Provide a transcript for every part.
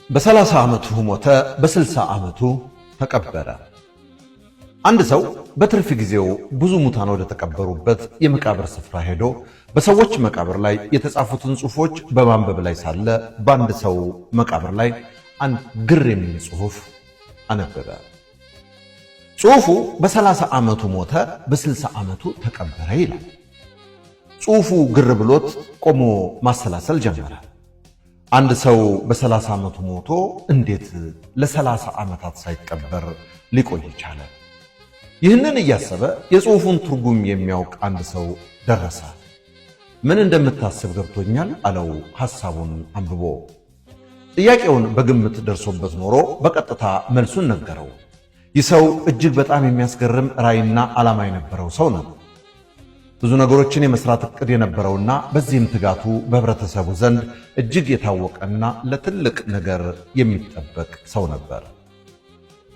በ30 ዓመቱ ሞተ፣ በ60 ዓመቱ ተቀበረ። አንድ ሰው በትርፍ ጊዜው ብዙ ሙታን ወደ ተቀበሩበት የመቃብር ስፍራ ሄዶ በሰዎች መቃብር ላይ የተጻፉትን ጽሑፎች በማንበብ ላይ ሳለ በአንድ ሰው መቃብር ላይ አንድ ግር የሚል ጽሑፍ አነበበ። ጽሑፉ በ30 ዓመቱ ሞተ፣ በ60 ዓመቱ ተቀበረ ይላል። ጽሑፉ ግር ብሎት ቆሞ ማሰላሰል ጀመረ። አንድ ሰው በ30 ዓመቱ ሞቶ እንዴት ለ30 ዓመታት ሳይቀበር ሊቆይ ቻለ? ይህንን እያሰበ የጽሑፉን ትርጉም የሚያውቅ አንድ ሰው ደረሰ። ምን እንደምታስብ ገብቶኛል አለው ሐሳቡን አንብቦ። ጥያቄውን በግምት ደርሶበት ኖሮ በቀጥታ መልሱን ነገረው። ይህ ሰው እጅግ በጣም የሚያስገርም ራዕይና ዓላማ የነበረው ሰው ነው። ብዙ ነገሮችን የመስራት ዕቅድ የነበረውና በዚህም ትጋቱ በህብረተሰቡ ዘንድ እጅግ የታወቀና ለትልቅ ነገር የሚጠበቅ ሰው ነበር።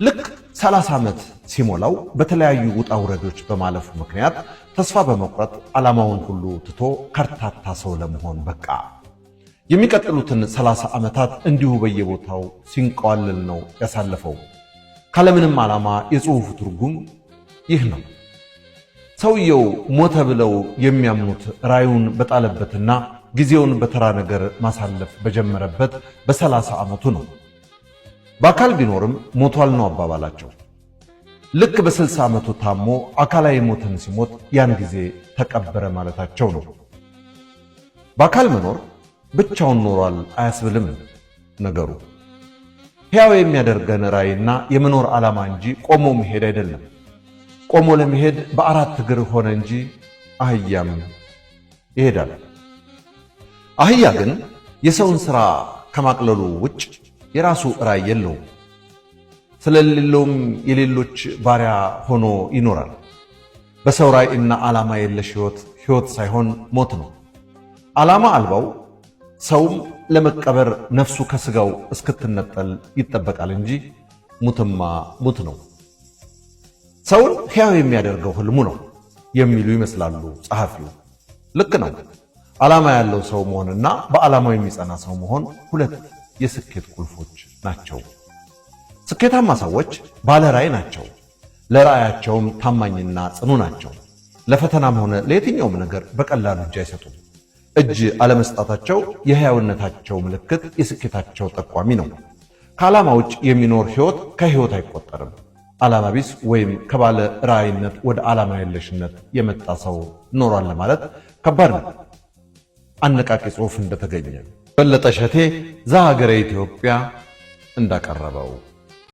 ልክ 30 ዓመት ሲሞላው በተለያዩ ውጣ ውረዶች በማለፉ ምክንያት ተስፋ በመቁረጥ ዓላማውን ሁሉ ትቶ ከርታታ ሰው ለመሆን በቃ። የሚቀጥሉትን 30 ዓመታት እንዲሁ በየቦታው ሲንቀዋለል ነው ያሳለፈው። ካለምንም ዓላማ የጽሑፉ ትርጉም ይህ ነው። ሰውየው ሞተ ብለው የሚያምኑት ራዩን በጣለበትና ጊዜውን በተራ ነገር ማሳለፍ በጀመረበት በ30 ዓመቱ ነው። በአካል ቢኖርም ሞቷል ነው አባባላቸው። ልክ በ60 ዓመቱ ታሞ አካላዊ ሞትን ሲሞት ያን ጊዜ ተቀበረ ማለታቸው ነው። በአካል መኖር ብቻውን ኖሯል አያስብልም ነገሩ። ሕያው የሚያደርገን ራዕይና የመኖር ዓላማ እንጂ ቆሞ መሄድ አይደለም። ቆሞ ለመሄድ በአራት እግር ሆነ እንጂ አህያም ይሄዳል። አህያ ግን የሰውን ሥራ ከማቅለሉ ውጭ የራሱ ራዕይ የለውም። ስለሌለውም የሌሎች ባሪያ ሆኖ ይኖራል። በሰው ራዕይና ዓላማ የለሽ ሕይወት ሳይሆን ሞት ነው። ዓላማ አልባው ሰውም ለመቀበር ነፍሱ ከሥጋው እስክትነጠል ይጠበቃል እንጂ ሙትማ ሙት ነው። ሰውን ሕያው የሚያደርገው ሕልሙ ነው የሚሉ ይመስላሉ ጸሐፊው። ልክ ነው። ዓላማ ያለው ሰው መሆንና በዓላማው የሚጸና ሰው መሆን ሁለት የስኬት ቁልፎች ናቸው። ስኬታማ ሰዎች ባለ ራዕይ ናቸው። ለራዕያቸውም ታማኝና ጽኑ ናቸው። ለፈተናም ሆነ ለየትኛውም ነገር በቀላሉ እጅ አይሰጡም። እጅ አለመስጣታቸው የሕያውነታቸው ምልክት፣ የስኬታቸው ጠቋሚ ነው። ከዓላማ ውጭ የሚኖር ሕይወት ከሕይወት አይቆጠርም። ዓላማ ቢስ ወይም ከባለ ራዕይነት ወደ ዓላማ የለሽነት የመጣ ሰው ኖሯል ለማለት ከባድ ነው። አነቃቂ ጽሑፍ እንደተገኘ በለጠ ሸቴ ዘሀገረ ኢትዮጵያ እንዳቀረበው